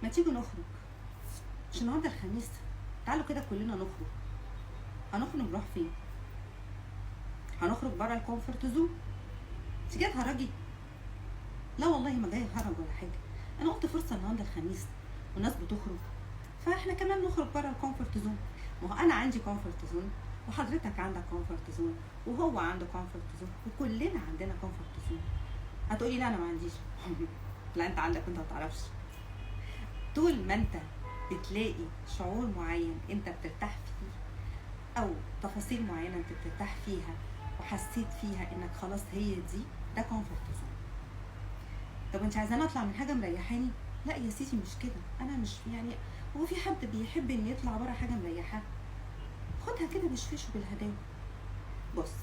ما تيجوا نخرج؟ مش النهارده الخميس؟ تعالوا كده كلنا نخرج. هنخرج نروح فين؟ هنخرج بره الكومفورت زون. انت جايه تهرجي؟ لا والله ما جايه هرج ولا حاجه. انا قلت فرصه النهارده الخميس والناس بتخرج، فاحنا كمان نخرج بره الكومفورت زون. ما هو انا عندي كومفورت زون، وحضرتك عندك كومفورت زون، وهو عنده كومفورت زون، وكلنا عندنا كومفورت زون. هتقولي لا انا ما عنديش. لا انت عندك وانت ما تعرفش. طول ما انت بتلاقي شعور معين انت بترتاح فيه، او تفاصيل معينه انت بترتاح فيها وحسيت فيها انك خلاص هي دي، ده كومفورت زون. طب انت عايزاني اطلع من حاجه مريحاني؟ لا يا سيدي مش كده. انا مش يعني، هو في حد بيحب ان يطلع بره حاجه مريحاه؟ خدها كده بشفشه بالهداوه. بص،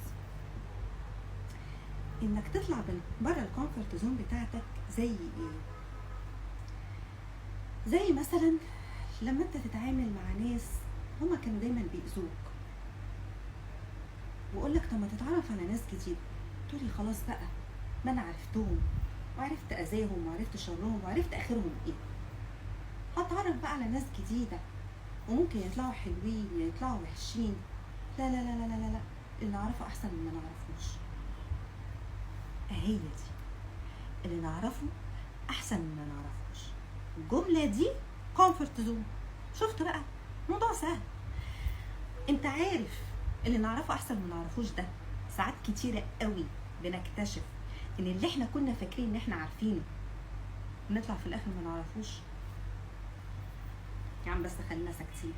انك تطلع بره الكومفورت زون بتاعتك زي ايه؟ زي مثلا لما انت تتعامل مع ناس هما كانوا دايما بيأذوك، واقول لك طب ما تتعرف على ناس جديده. تقولي خلاص بقى، ما انا عرفتهم وعرفت اذاهم وعرفت شرهم وعرفت اخرهم ايه، هتعرف بقى على ناس جديده وممكن يطلعوا حلوين يطلعوا وحشين. لا لا لا لا لا لا، اللي نعرفه احسن من ما نعرفوش. هي دي، اللي نعرفه احسن من ما نعرفوش. الجمله دي كومفورت زون. شفت بقى؟ موضوع سهل. انت عارف اللي نعرفه احسن من ما نعرفوش ده ساعات كتيره قوي بنكتشف ان اللي احنا كنا فاكرين ان احنا عارفينه نطلع في الاخر ما نعرفوش. يا عم بس خلينا ساكتين.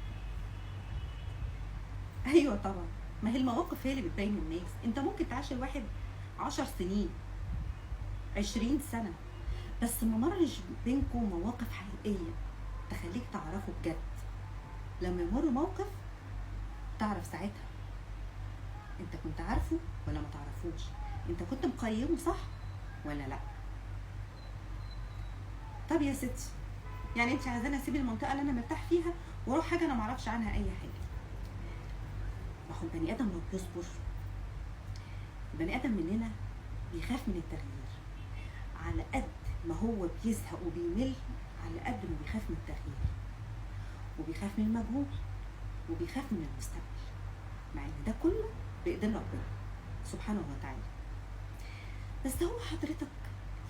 ايوه طبعا، ما هي المواقف هي اللي بتبين الناس. انت ممكن تعاشر واحد 10 سنين 20 سنه، بس ما مرش بينكم مواقف حقيقيه تخليك تعرفه بجد. لما يمر موقف تعرف ساعتها انت كنت عارفه ولا ما تعرفوش، انت كنت مقيمه صح ولا لا. طب يا ستي، يعني انت عايزاني اسيب المنطقه اللي انا مرتاح فيها واروح حاجه انا ما اعرفش عنها اي حاجه؟ ما هو البني ادم لو بيصبر، البني ادم مننا بيخاف من التغيير. على قد ما هو بيزهق وبيمل، على قد ما بيخاف من التغيير، وبيخاف من المجهول، وبيخاف من المستقبل، مع ان ده كله بايدين ربنا سبحانه وتعالى. بس هو حضرتك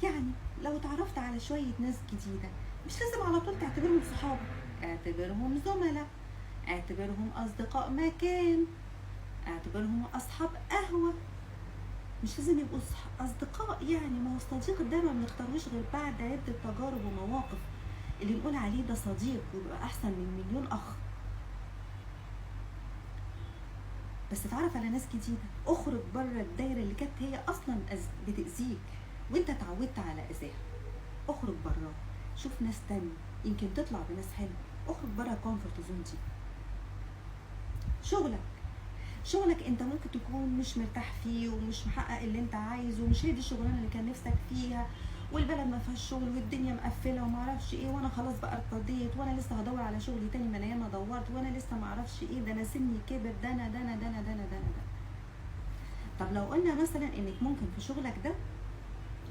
يعني لو اتعرفت على شويه ناس جديده، مش لازم على طول تعتبرهم صحاب، اعتبرهم زملاء، اعتبرهم اصدقاء مكان، اعتبرهم اصحاب قهوه. مش لازم يبقوا اصدقاء يعني. ما هو الصديق ده ما بنختاروش غير بعد عده تجارب ومواقف اللي نقول عليه ده صديق ويبقى احسن من مليون اخ. بس اتعرف على ناس جديده، اخرج بره الدايره اللي كانت هي اصلا بتاذيك وانت اتعودت على اذاها. اخرج بره، شوف ناس تاني، يمكن تطلع بناس حلوه. اخرج بره الكومفورت زون دي. شغلك انت ممكن تكون مش مرتاح فيه ومش محقق اللي انت عايزه، ومش هي دي الشغلانه اللي كان نفسك فيها، والبلد ما فيهاش شغل والدنيا مقفله وما اعرفش ايه، وانا خلاص بقى ارتضيت، وانا لسه هدور على شغل تاني، ما انا ياما دورت، وانا لسه ما اعرفش ايه، ده انا سني كبر، ده انا ده انا ده انا ده انا ده انا ده. طب لو قلنا مثلا انك ممكن في شغلك ده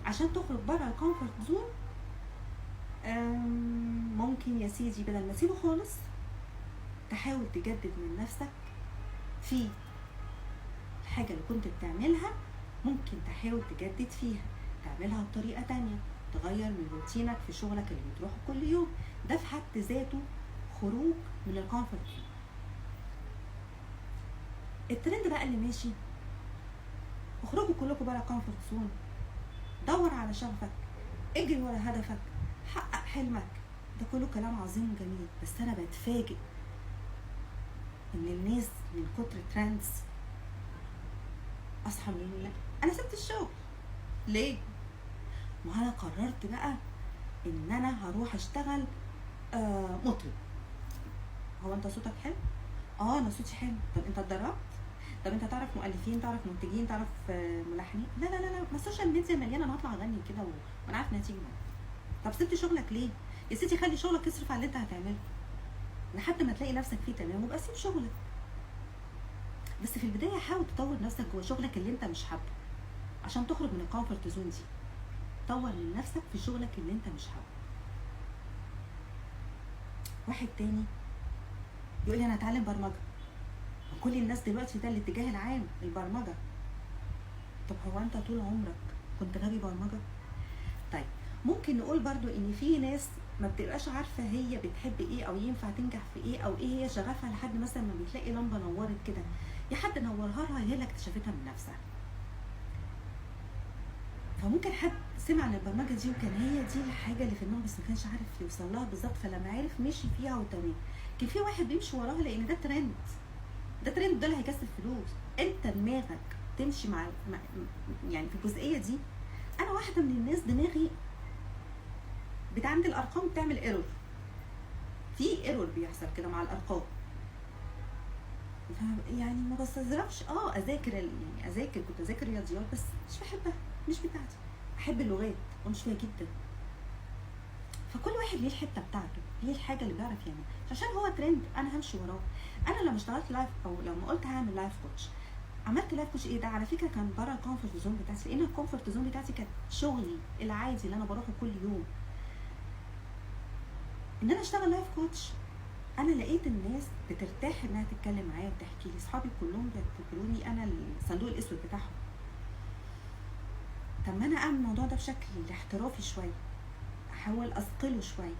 عشان تخرج بره الكومفورت زون، ممكن يا سيدي بدل ما تسيبه خالص تحاول تجدد من نفسك في الحاجة اللي كنت بتعملها. ممكن تحاول تجدد فيها، تعملها بطريقة تانية، تغير من روتينك في شغلك اللي بتروحه كل يوم. ده في حد ذاته خروج من الكومفورت زون. الترند بقى اللي ماشي، اخرجوا كلكم بره الكومفورت زون، دور على شغفك، اجري ورا هدفك، حقق حلمك. ده كله كلام عظيم وجميل، بس انا بتفاجئ ان الناس من كتر ترندز اصحى من الليل انا سبت الشغل. ليه؟ ما انا قررت بقى ان انا هروح اشتغل مطرب. هو انت صوتك حلو؟ انا صوتي حلو. طب انت اتدربت؟ طب انت تعرف مؤلفين، تعرف منتجين، تعرف ملحنين؟ لا لا لا لا، ما السوشيال ميديا مليانه، انا هطلع اغني كده وانا عارف نتيجه. طب سبت شغلك ليه؟ يا ستي خلي شغلك يصرف على اللي انت هتعمله لحد ما تلاقي نفسك فيه تمام، وبقى سيب شغلك. بس في البدايه حاول تطور نفسك جوه شغلك اللي انت مش حابه عشان تخرج من الكومفورت زون دي. طور من نفسك في شغلك اللي انت مش حابه. واحد تاني يقول لي انا هتعلم برمجه. كل الناس دلوقتي ده الاتجاه العام البرمجه. طب هو انت طول عمرك كنت غبي برمجه؟ طيب ممكن نقول برضو ان في ناس ما بتبقاش عارفه هي بتحب ايه او ينفع تنجح في ايه او ايه هي شغفها، لحد مثلا ما بتلاقي لمبه نورت كده، يا حد نورها لها هي اللي اكتشفتها من نفسها. فممكن حد سمع عن البرمجه دي وكان هي دي الحاجه اللي في دماغه بس ما كانش عارف يوصل لها بالظبط، فلما عرف مشي فيها وتمام. كان في واحد بيمشي وراها لان ده ترند، ده ترند، ده اللي هيكسب فلوس. انت دماغك تمشي مع يعني في الجزئيه دي. انا واحده من الناس دماغي عند الارقام بتعمل ايرور، في ايرور بيحصل كده مع الارقام. يعني ما بستظرفش اذاكر يعني اذاكر، كنت اذاكر رياضيات بس مش بحبها، مش بتاعتي. احب اللغات ومش فيها جدا. فكل واحد ليه الحته بتاعته، ليه الحاجه اللي بيعرف يعملها. عشان هو ترند انا همشي وراه. انا لما اشتغلت لايف او لما قلت هعمل لايف كوتش، عملت لايف كوتش ايه ده؟ على فكره كان بره الكومفورت زون بتاعتي، لان الكومفورت زون بتاعتي كانت شغلي العادي اللي انا بروحه كل يوم. ان انا اشتغل لايف كوتش، انا لقيت الناس بترتاح انها تتكلم معايا وتحكي لي. اصحابي كلهم بيعتبروني انا الصندوق الاسود بتاعهم. طب ما انا اعمل الموضوع ده بشكل احترافي شويه، احاول اثقله شويه.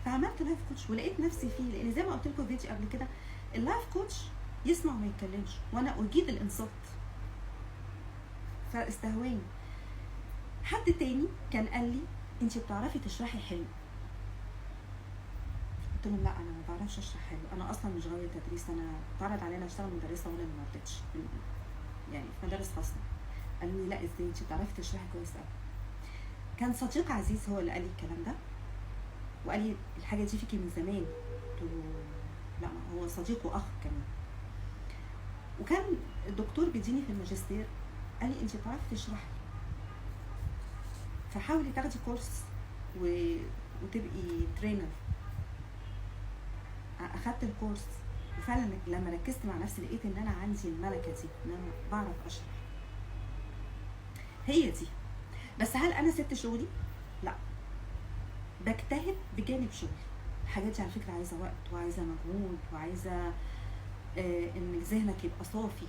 فعملت لايف كوتش ولقيت نفسي فيه، لان زي ما قلت لكم فيديو قبل كده، اللايف كوتش يسمع وما يتكلمش وانا اجيد الانصات، فاستهواني. حد تاني كان قال لي انت بتعرفي تشرحي حلو. قلت لهم لا انا ما بعرفش اشرح حلو، انا اصلا مش غاويه تدريس، انا اتعرض علينا اشتغل مدرسه وانا ما رضيتش يعني في مدارس خاصه. قالوا لي لا ازاي انت بتعرفي تشرحي كويس قوي. كان صديق عزيز هو اللي قال لي الكلام ده، وقال لي الحاجه دي فيكي من زمان. قلت له لا، هو صديق واخ كمان. وكان الدكتور بيديني في الماجستير قال لي انت بتعرفي تشرحي، فحاولي تاخدي كورس وتبقي ترينر. اخدت الكورس وفعلا لما ركزت مع نفسي لقيت ان انا عندي الملكه دي، ان انا بعرف اشرح. هي دي. بس هل انا سبت شغلي؟ لا، بجتهد بجانب شغلي. الحاجات دي على فكره عايزه وقت وعايزه مجهود وعايزه ان ذهنك يبقى صافي،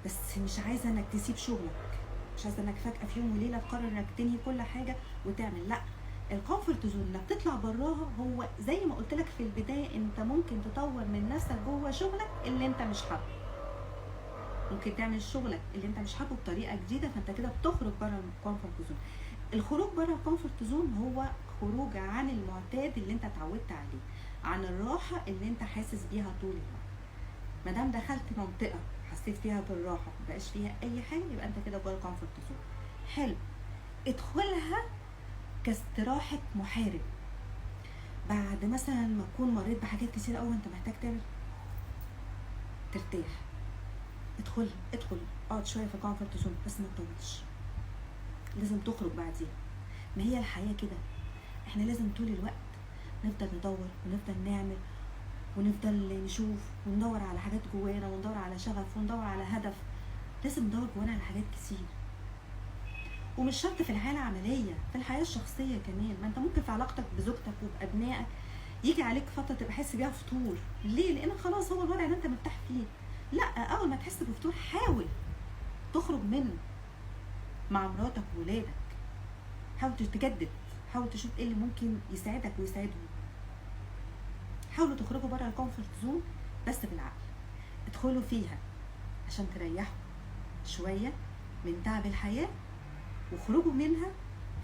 بس مش عايزه انك تسيب شغلك، مش عايزه انك فجاه في يوم وليله تقرر انك تنهي كل حاجه وتعمل. لا، الكومفورت زون انك تطلع براها، هو زي ما قلت لك في البدايه، انت ممكن تطور من نفسك جوه شغلك اللي انت مش حابه، ممكن تعمل شغلك اللي انت مش حابه بطريقه جديده، فانت كده بتخرج بره الكومفورت زون. الخروج بره الكومفورت زون هو خروج عن المعتاد اللي انت اتعودت عليه، عن الراحه اللي انت حاسس بيها طول الوقت. ما دام دخلت منطقه حسيت فيها بالراحه مبقاش فيها اي حاجه، يبقى انت كده جوه الكومفورت زون. حلو، ادخلها كاستراحه محارب. بعد مثلا ما تكون مريت بحاجات كتير قوي انت محتاج ترتاح، ادخل اقعد شويه في الكومفورت زون بس ما تطولش. لازم تخرج بعديها. ما هي الحياه كده، احنا لازم طول الوقت نفضل ندور ونفضل نعمل ونفضل نشوف وندور على حاجات جوانا وندور على شغف وندور على هدف. لازم ندور جوانا على حاجات كتير، ومش شرط في الحياه العمليه، في الحياه الشخصيه كمان. ما انت ممكن في علاقتك بزوجتك وبابنائك يجي عليك فتره تبقى حاسس بيها فتور. ليه؟ لان خلاص هو الوضع اللي انت مرتاح فيه. لا، اول ما تحس بفتور حاول تخرج منه مع مراتك وولادك، حاول تجدد، حاول تشوف ايه اللي ممكن يساعدك ويساعدهم. حاولوا تخرجوا بره الكومفورت زون بس بالعقل، ادخلوا فيها عشان تريحوا شويه من تعب الحياه، وخرجوا منها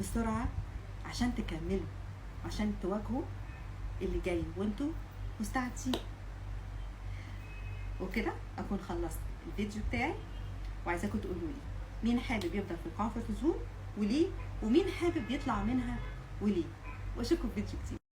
بسرعه عشان تكملوا، عشان تواجهوا اللي جاي وانتوا مستعدين. وكده اكون خلصت الفيديو بتاعي، وعايزاكم تقولوا لي مين حابب يفضل في الكومفورت زون وليه، ومين حابب يطلع منها وليه. واشوفكم في فيديو جديد.